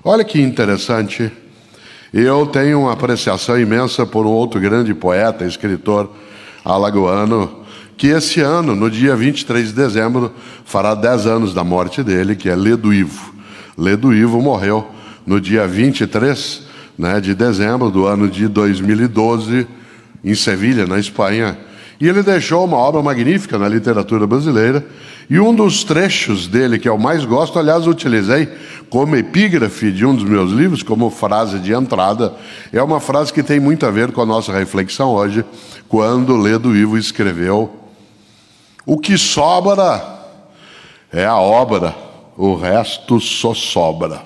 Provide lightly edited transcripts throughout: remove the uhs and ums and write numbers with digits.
Olha que interessante. Eu tenho uma apreciação imensa por um outro grande poeta, escritor alagoano, que esse ano, no dia 23 de dezembro, fará 10 anos da morte dele, que é Ledo Ivo. Ledo Ivo morreu no dia 23 de dezembro do ano de 2012, em Sevilha, na Espanha. E ele deixou uma obra magnífica na literatura brasileira. E um dos trechos dele, que eu mais gosto, aliás, utilizei como epígrafe de um dos meus livros, como frase de entrada, é uma frase que tem muito a ver com a nossa reflexão hoje, quando Ledo Ivo escreveu: o que sobra é a obra, o resto só sobra.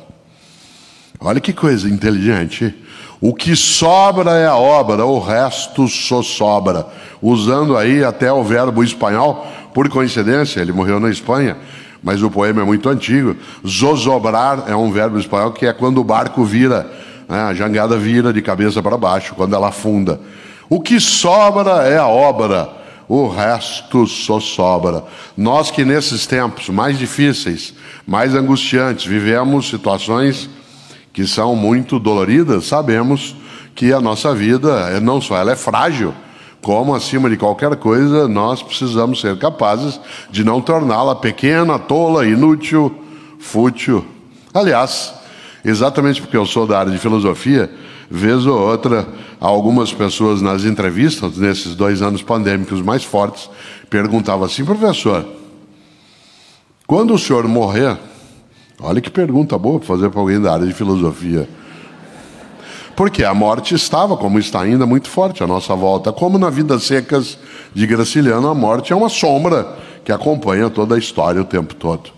Olha que coisa inteligente. O que sobra é a obra, o resto só sobra. Usando aí até o verbo espanhol, por coincidência, ele morreu na Espanha, mas o poema é muito antigo. Zozobrar é um verbo espanhol que é quando o barco vira, a jangada vira de cabeça para baixo, quando ela afunda. O que sobra é a obra, o resto só sobra. Nós que nesses tempos mais difíceis, mais angustiantes, vivemos situações que são muito doloridas, sabemos que a nossa vida, não só ela é frágil, como acima de qualquer coisa, nós precisamos ser capazes de não torná-la pequena, tola, inútil, fútil. Aliás, exatamente porque eu sou da área de filosofia, vez ou outra, algumas pessoas nas entrevistas, nesses 2 anos pandêmicos mais fortes, perguntavam assim: professor, quando o senhor morrer... Olha que pergunta boa para fazer para alguém da área de filosofia. Porque a morte estava, como está ainda, muito forte à nossa volta. Como na Vidas Secas de Graciliano, a morte é uma sombra que acompanha toda a história o tempo todo.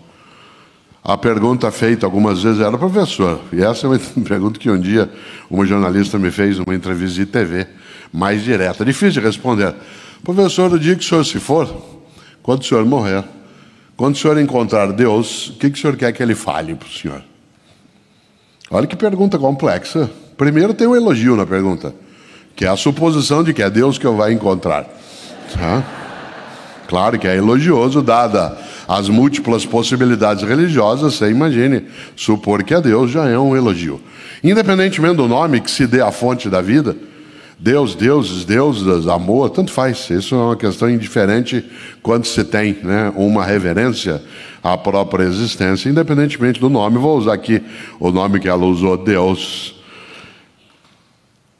A pergunta feita algumas vezes era: professor, e essa é uma pergunta que um dia uma jornalista me fez numa entrevista de TV, mais direta. Difícil de responder. Professor, o dia que o senhor se for, quando o senhor morrer, quando o senhor encontrar Deus, o que o senhor quer que ele fale para o senhor? Olha que pergunta complexa. Primeiro tem um elogio na pergunta, que é a suposição de que é Deus que eu vai encontrar. Claro que é elogioso, dada as múltiplas possibilidades religiosas, você imagine, supor que é Deus já é um elogio. Independentemente do nome que se dê à fonte da vida, Deus, deuses, deusas, amor, tanto faz. Isso é uma questão indiferente quando se tem uma reverência à própria existência, independentemente do nome. Vou usar aqui o nome que ela usou, Deus.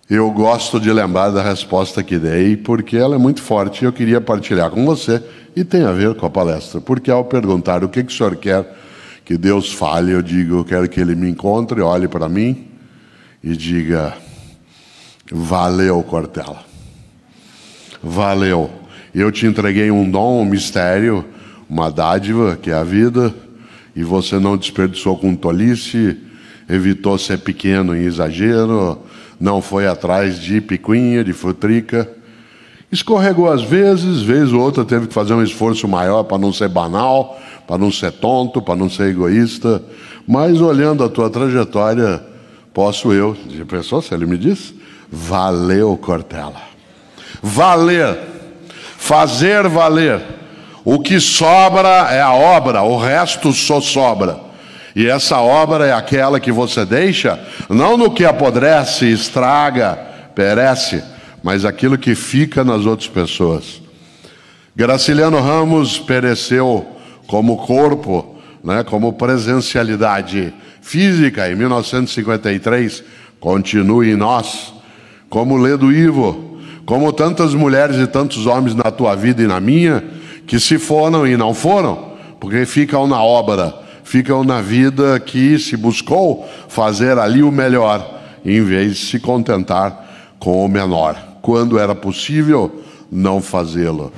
Eu gosto de lembrar da resposta que dei, porque ela é muito forte e eu queria partilhar com você, e tem a ver com a palestra. Porque ao perguntar o que o senhor quer que Deus fale, eu digo: eu quero que ele me encontre, olhe para mim e diga: valeu, Cortella. Valeu. Eu te entreguei um dom, um mistério, uma dádiva, que é a vida, e você não desperdiçou com tolice, evitou ser pequeno em exagero, não foi atrás de picuinha, de futrica. Escorregou às vezes, vez ou outra teve que fazer um esforço maior para não ser banal, para não ser tonto, para não ser egoísta. Mas olhando a tua trajetória, posso eu, de pessoa, se ele me diz, valeu, Cortella. Valer, fazer valer. O que sobra é a obra, o resto só sobra. E essa obra é aquela que você deixa, não no que apodrece, estraga, perece, mas aquilo que fica nas outras pessoas. Graciliano Ramos pereceu como corpo, como presencialidade física em 1953, continua em nós. Como Ledo Ivo, como tantas mulheres e tantos homens na tua vida e na minha, que se foram e não foram, porque ficam na obra, ficam na vida que se buscou fazer ali o melhor, em vez de se contentar com o menor, quando era possível não fazê-lo.